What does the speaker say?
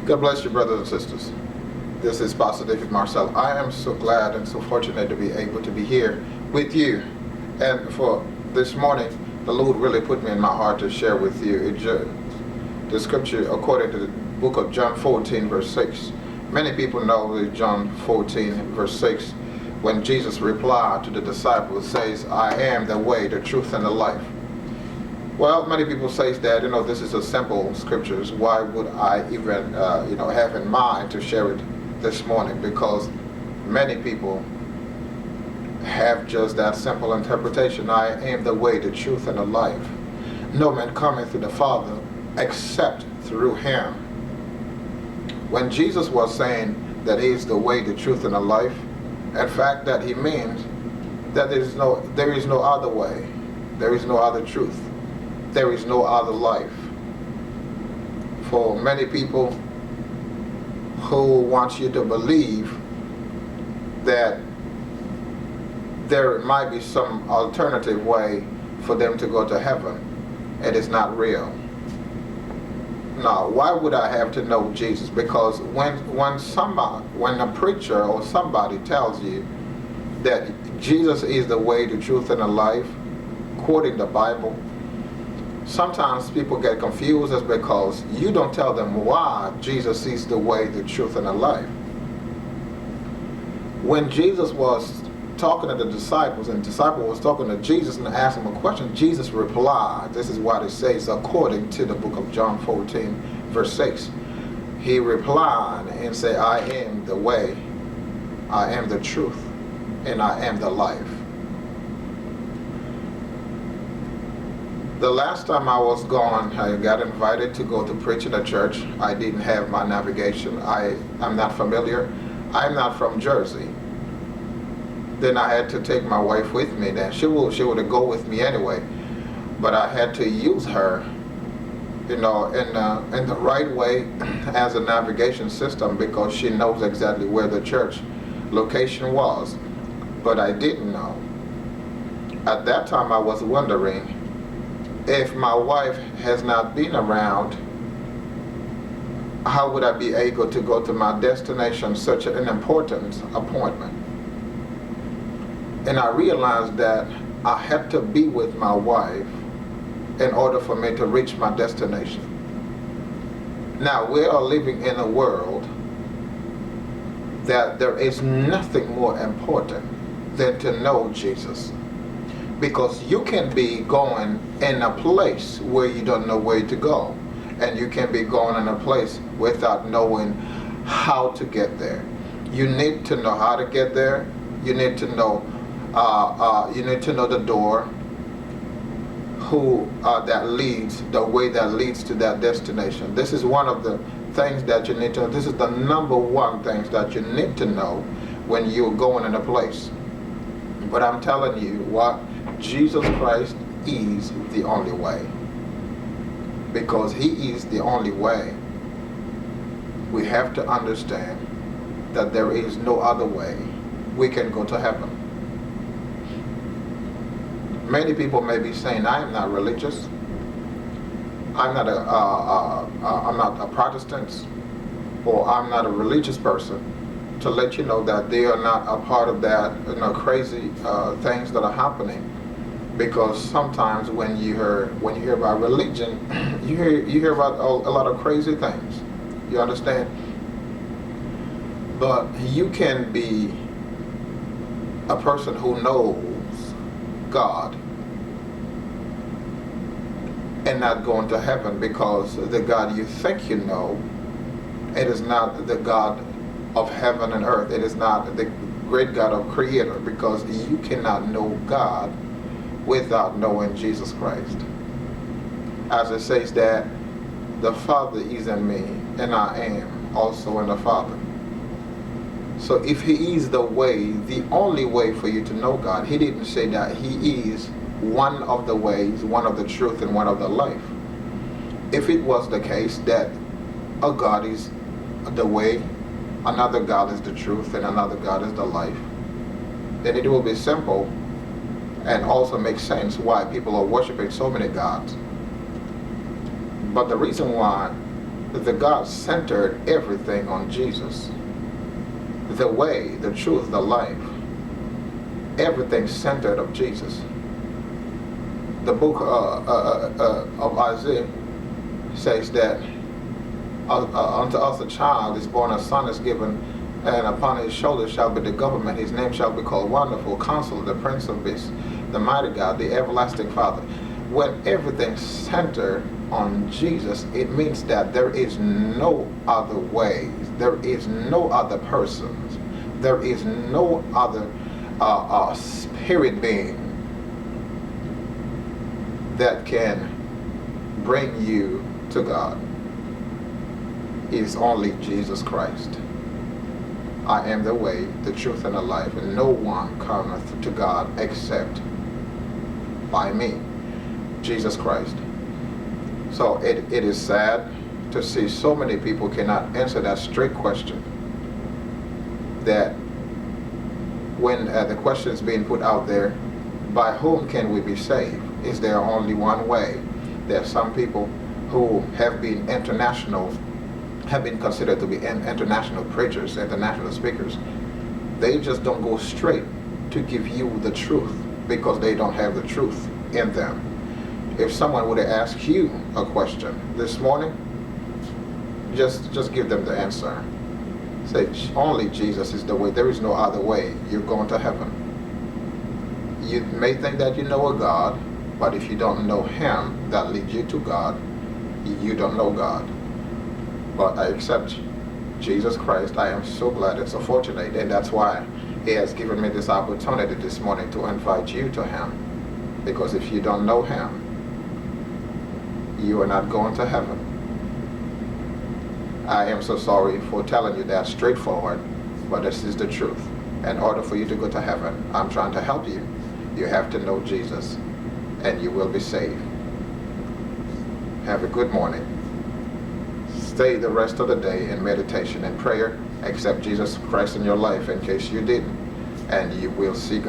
God bless you, brothers and sisters. This is Pastor David Marcel. I am so glad and so fortunate to be able to be here with you. And for this morning, the Lord really put me in my heart to share with you the scripture according to the book of John 14, verse 6. Many people know that John 14, verse 6, when Jesus replied to the disciples, says, I am the way, the truth, and the life. Well, many people say that, this is a simple scriptures. Why would I even, have in mind to share it this morning? Because many people have just that simple interpretation. I am the way, the truth, and the life. No man cometh to the Father except through him. When Jesus was saying that he is the way, the truth, and the life, in fact, that he means that there is no other way, there is no other truth, there is no other life. For many people who want you to believe that there might be some alternative way for them to go to heaven, it is not real. Now, why would I have to know Jesus? Because when a preacher or somebody tells you that Jesus is the way, the truth, and the life, quoting the Bible, sometimes people get confused as because you don't tell them why Jesus is the way, the truth, and the life. When Jesus was talking to the disciples, and the disciple was talking to Jesus and asked him a question, Jesus replied. This is what it says according to the book of John 14, verse 6. He replied and said, I am the way, I am the truth, and I am the life. The last time I was gone, I got invited to go to preach in a church. I didn't have my navigation. I'm not familiar. I'm not from Jersey. Then I had to take my wife with me. Then she would go with me anyway, but I had to use her, in the right way as a navigation system, because she knows exactly where the church location was. But I didn't know. At that time, I was wondering if my wife has not been around, how would I be able to go to my destination, such an important appointment? And I realized that I had to be with my wife in order for me to reach my destination. Now, we are living in a world that there is nothing more important than to know Jesus. Because you can be going in a place where you don't know where to go. And you can be going in a place without knowing how to get there. You need to know how to get there. You need to know the door, the way that leads to that destination. This is one of the things that you need to know. This is the number one things that you need to know when you're going in a place. But I'm telling you what, Jesus Christ is the only way. Because he is the only way, we have to understand that there is no other way we can go to heaven. Many people may be saying, I am not religious. I'm not a Protestant, or I'm not a religious person. To let you know that they are not a part of that crazy things that are happening. Because sometimes when you hear about religion, you hear about a lot of crazy things. You understand? But you can be a person who knows God and not going to heaven, because the God you think you know, it is not the God of heaven and earth. It is not the great God of Creator, because you cannot know God without knowing Jesus Christ. As it says that the Father is in me, and I am also in the Father. So if he is the way, the only way for you to know God, he didn't say that he is one of the ways, one of the truth, and one of the life. If it was the case that a God is the way, another God is the truth, and another God is the life, then it will be simple and also make sense why people are worshiping so many gods. But the reason why the God centered everything on Jesus. The way, the truth, the life, everything centered of Jesus. The book of Isaiah says that unto us a child is born, a son is given, and upon his shoulders shall be the government. His name shall be called Wonderful, Counselor, the Prince of Peace, the Mighty God, the Everlasting Father. When everything's centered on Jesus, it means that there is no other way, there is no other persons, there is no other spirit being that can bring you to God. It is only Jesus Christ. I am the way, the truth, and the life, and no one cometh to God except by me, Jesus Christ. So it is sad to see so many people cannot answer that straight question, that when the question is being put out there, by whom can we be saved? Is there only one way? There are some people who have been international, have been considered to be international preachers, international speakers. They just don't go straight to give you the truth because they don't have the truth in them. If someone would have asked you a question this morning, just give them the answer. Say, only Jesus is the way. There is no other way. You're going to heaven. You may think that you know a God, but if you don't know Him that leads you to God, you don't know God. But I accept Jesus Christ. I am so glad and so fortunate, and that's why He has given me this opportunity this morning to invite you to Him. Because if you don't know Him, you are not going to heaven. I am so sorry for telling you that straightforward, but this is the truth. In order for you to go to heaven, I'm trying to help you. You have to know Jesus, and you will be saved. Have a good morning. Stay the rest of the day in meditation and prayer. Accept Jesus Christ in your life in case you didn't, and you will see God.